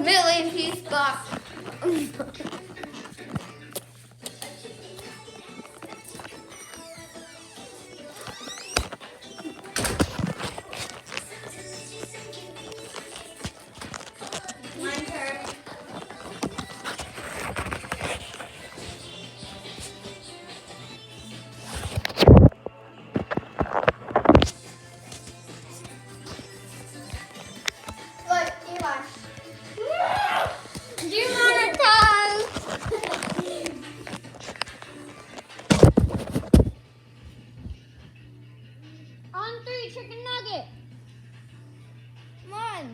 million piece box. My turn. Look, Eli. Demonetized. On 3, chicken nugget. Come on.